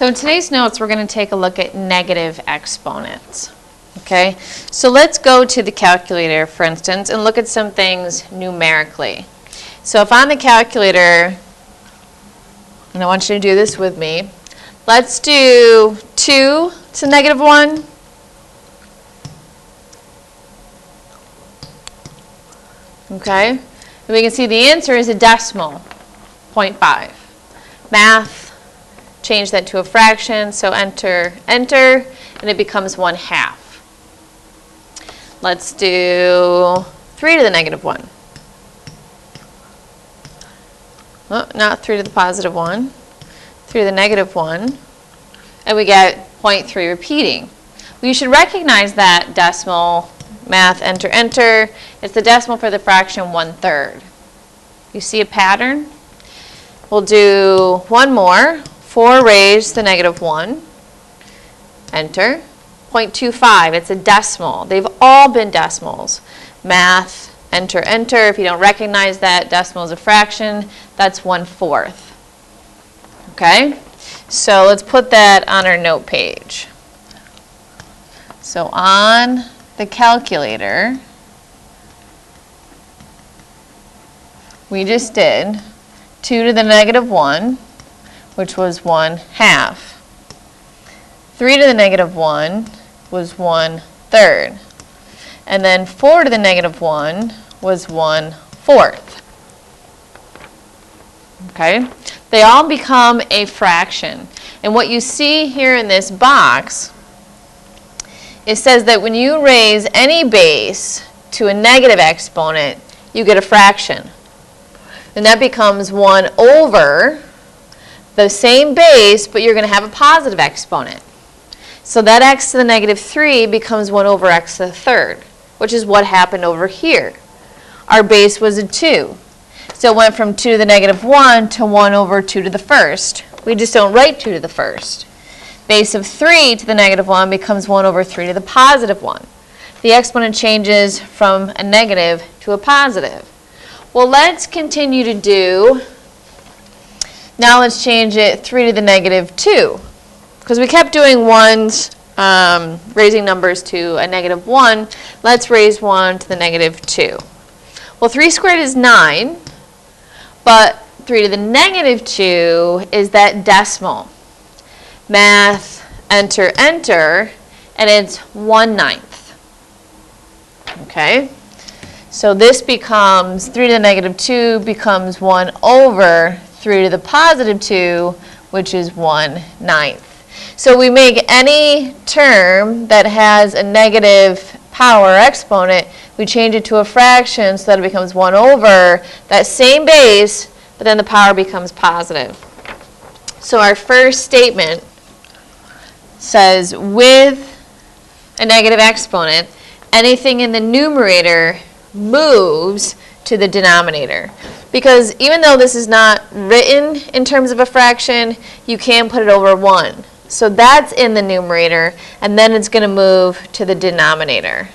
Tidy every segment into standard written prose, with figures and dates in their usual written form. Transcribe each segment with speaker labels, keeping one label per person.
Speaker 1: So in today's notes, we're going to take a look at negative exponents. Okay, so let's go to the calculator, for instance, and look at some things numerically. So if on the calculator, and I want you to do this with me, let's do 2 to negative 1. Okay, and we can see the answer is a decimal, 0.5. Math, change that to a fraction, so enter, enter, and it becomes 1/2. Let's do 3 to the negative 1. Oh, not 3 to the positive 1. 3 to the negative 1. And we get 0.3 repeating. Well, you should recognize that decimal, math, enter, enter. It's the decimal for the fraction 1/3. You see a pattern? We'll do one more. 4 raised to the negative 1. Enter. 0.25, it's a decimal. They've all been decimals. Math, enter, enter. If you don't recognize that decimal is a fraction, that's 1/4. Okay? So let's put that on our note page. So on the calculator, we just did 2 to the negative 1, which was 1/2. 3 to the negative 1 was 1/3. And then 4 to the negative 1 was 1/4. Okay? They all become a fraction. And what you see here in this box, it says that when you raise any base to a negative exponent, you get a fraction. And that becomes 1 over the same base, but you're going to have a positive exponent. So that x to the negative 3 becomes 1 over x to the 3rd, which is what happened over here. Our base was a 2. So it went from 2 to the negative 1 to 1 over 2 to the 1st. We just don't write 2 to the 1st. Base of 3 to the negative 1 becomes 1 over 3 to the positive 1. The exponent changes from a negative to a positive. Well, let's continue to do, now let's change it 3 to the negative 2. Because we kept doing ones, raising numbers to a negative 1, let's raise 1 to the negative 2. Well, 3 squared is 9, but 3 to the negative 2 is that decimal. Math, enter, enter, and it's 1/9. Okay? So this becomes, 3 to the negative 2 becomes 1 over 3 to the positive 2, which is 1/9. So we make any term that has a negative power exponent, we change it to a fraction so that it becomes 1 over that same base, but then the power becomes positive. So our first statement says with a negative exponent, anything in the numerator moves to the denominator. Because even though this is not written in terms of a fraction, you can put it over 1. So that's in the numerator, and then it's going to move to the denominator.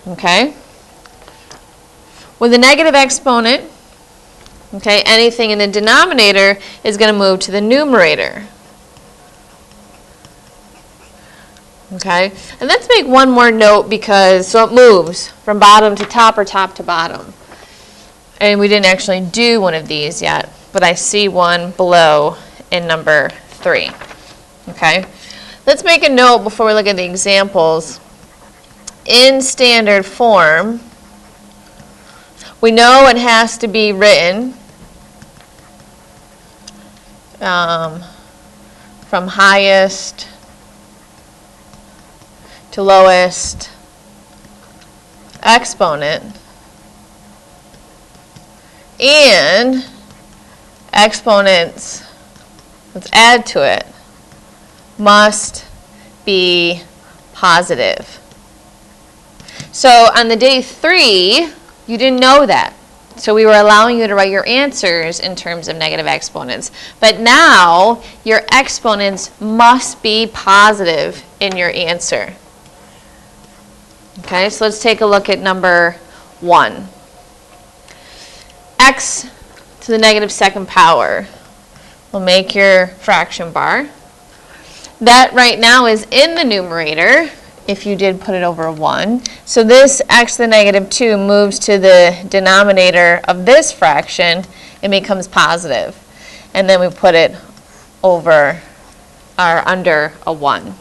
Speaker 1: Okay? With a negative exponent, okay, anything in the denominator is going to move to the numerator. Okay? And let's make one more note because, so it moves from bottom to top or top to bottom. And we didn't actually do one of these yet, but I see one below in number 3. Okay? Let's make a note before we look at the examples. In standard form, we know it has to be written from highest to lowest exponent, and exponents, let's add to it, must be positive. So on the day 3, you didn't know that. So we were allowing you to write your answers in terms of negative exponents. But now your exponents must be positive in your answer. Okay, so let's take a look at number 1. X to the negative second power will make your fraction bar. That right now is in the numerator if you did put it over a 1. So this x to the negative 2 moves to the denominator of this fraction and becomes positive. And then we put it over or under a 1.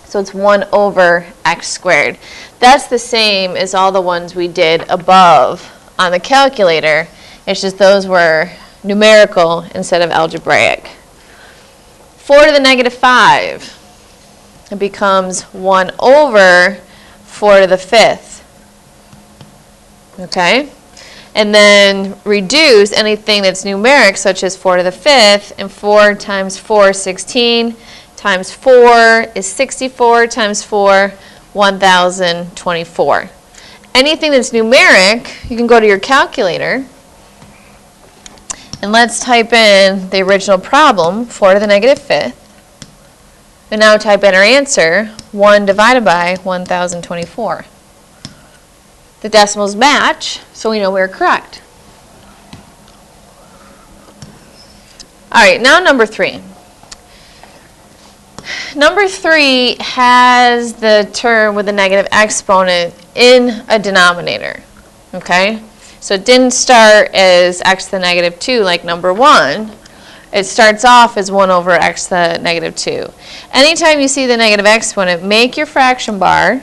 Speaker 1: So it's 1 over x squared. That's the same as all the ones we did above on the calculator. It's just those were numerical instead of algebraic. 4 to the negative 5. It becomes 1 over 4 to the 5th. Okay? And then reduce anything that's numeric, such as 4 to the 5th, and 4 times 4 is 16, times 4 is 64, times 4, 1,024. Anything that's numeric, you can go to your calculator, and let's type in the original problem, 4 to the negative 5th, and now type in our answer, 1 divided by 1,024. The decimals match, so we know we're correct. All right, now number 3. Number 3 has the term with the negative exponent in a denominator, okay? So it didn't start as x to the negative 2 like number 1. It starts off as 1 over x to the negative 2. Anytime you see the negative exponent, make your fraction bar,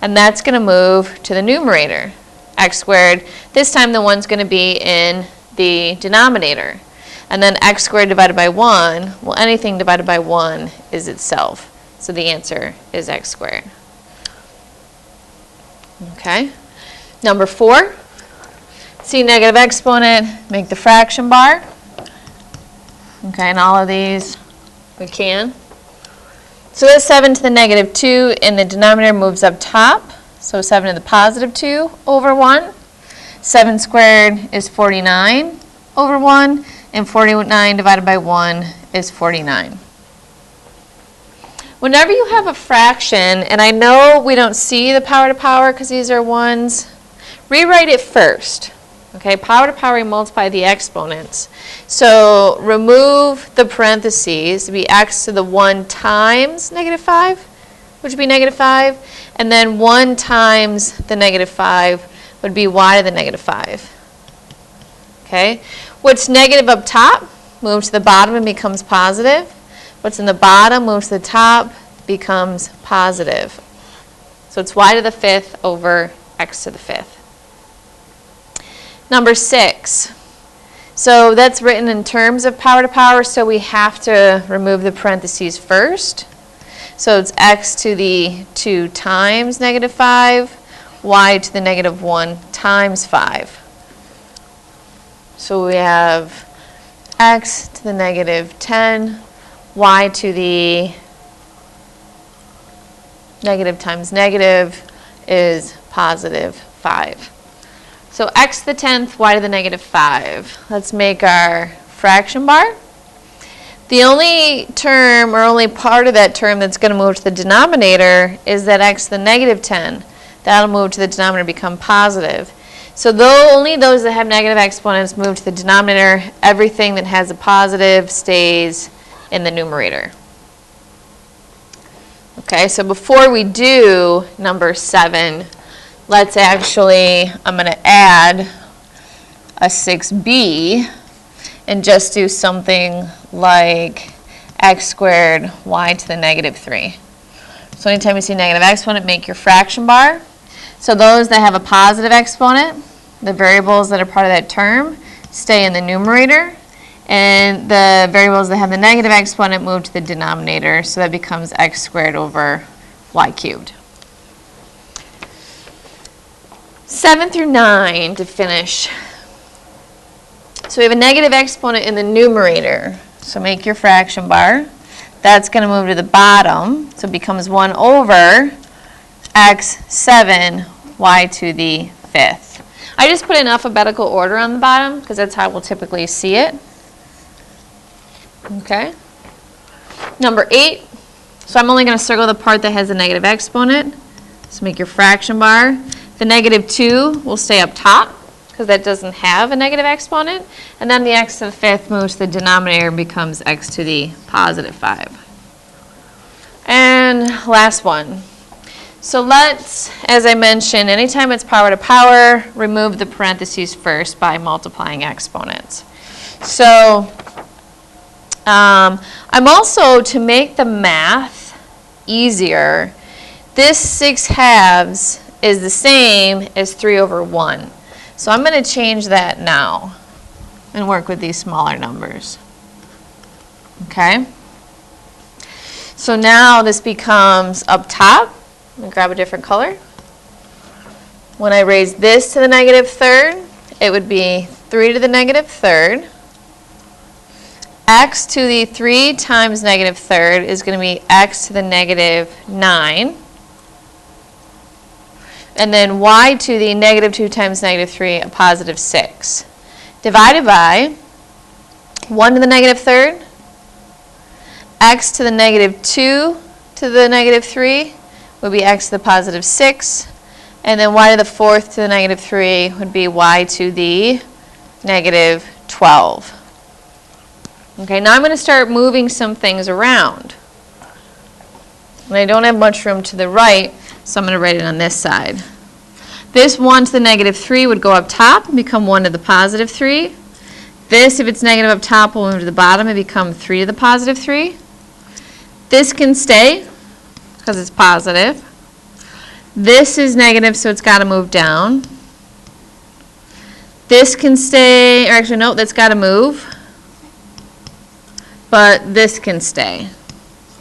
Speaker 1: and that's going to move to the numerator, x squared. This time the 1's going to be in the denominator. And then x squared divided by 1, well, anything divided by 1 is itself. So the answer is x squared. Okay. Number 4, see negative exponent, make the fraction bar. Okay, and all of these we can. So this 7 to the negative 2 in the denominator moves up top. So 7 to the positive 2 over 1. 7 squared is 49 over 1. And 49 divided by 1 is 49. Whenever you have a fraction, and I know we don't see the power to power because these are 1s, rewrite it first. Okay, power to power, we multiply the exponents. So remove the parentheses to be x to the 1 times negative 5, which would be negative 5. And then 1 times the negative 5 would be y to the negative 5. Okay, what's negative up top moves to the bottom and becomes positive. What's in the bottom moves to the top, becomes positive. So it's y to the 5th over x to the 5th. Number 6. So that's written in terms of power to power, so we have to remove the parentheses first. So it's x to the 2 times negative 5, y to the negative 1 times 5. So we have x to the negative 10, y to the negative times negative is positive 5. So x to the 10th, y to the negative 5. Let's make our fraction bar. The only term, or only part of that term that's going to move to the denominator is that x to the negative 10. That'll move to the denominator, become positive. So only those that have negative exponents move to the denominator. Everything that has a positive stays in the numerator. Okay, so before we do number 7, let's actually, I'm going to add a 6b and just do something like x squared y to the negative 3. So anytime you see negative exponent, make your fraction bar. So those that have a positive exponent, the variables that are part of that term, stay in the numerator. And the variables that have the negative exponent move to the denominator. So that becomes x squared over y cubed. 7 through 9 to finish. So we have a negative exponent in the numerator. So make your fraction bar. That's going to move to the bottom. So it becomes 1 over x 7 y to the 5th. I just put in alphabetical order on the bottom because that's how we'll typically see it. Okay. Number 8. So I'm only going to circle the part that has a negative exponent. So make your fraction bar. The negative 2 will stay up top because that doesn't have a negative exponent. And then the x to the 5th moves to the denominator and becomes x to the positive 5. And last one. So let's, as I mentioned, anytime it's power to power, remove the parentheses first by multiplying exponents. So I'm also, to make the math easier, this 6/2 is the same as 3/1. So I'm going to change that now and work with these smaller numbers. Okay? So now this becomes up top. I'm going to grab a different color. When I raise this to the negative 3rd, it would be 3 to the negative 3rd. X to the 3 times negative 3rd is going to be x to the negative 9. And then y to the negative 2 times negative 3, a positive 6. Divided by 1 to the negative 3rd, x to the negative 2 to the negative 3 would be x to the positive 6. And then y to the 4th to the negative 3 would be y to the negative 12. Okay, now I'm going to start moving some things around. And I don't have much room to the right, so I'm going to write it on this side. This 1 to the negative 3 would go up top and become 1 to the positive 3. This, if it's negative up top, will move to the bottom and become 3 to the positive 3. This can stay because it's positive. This is negative, so it's got to move down. This can stay, or actually, no, that's got to move. But this can stay,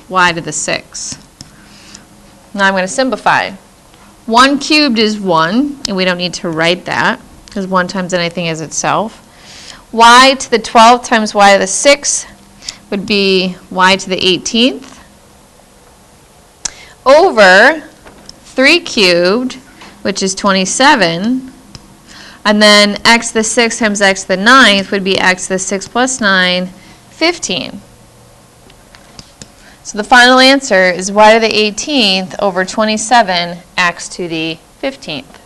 Speaker 1: y to the 6. Now I'm going to simplify. 1 cubed is 1, and we don't need to write that, because 1 times anything is itself. Y to the 12th times y to the 6th would be y to the 18th, over 3 cubed, which is 27, and then x to the 6th times x to the 9th would be x to the 6 plus 9, 15. So the final answer is y to the 18th over 27, x to the 15th.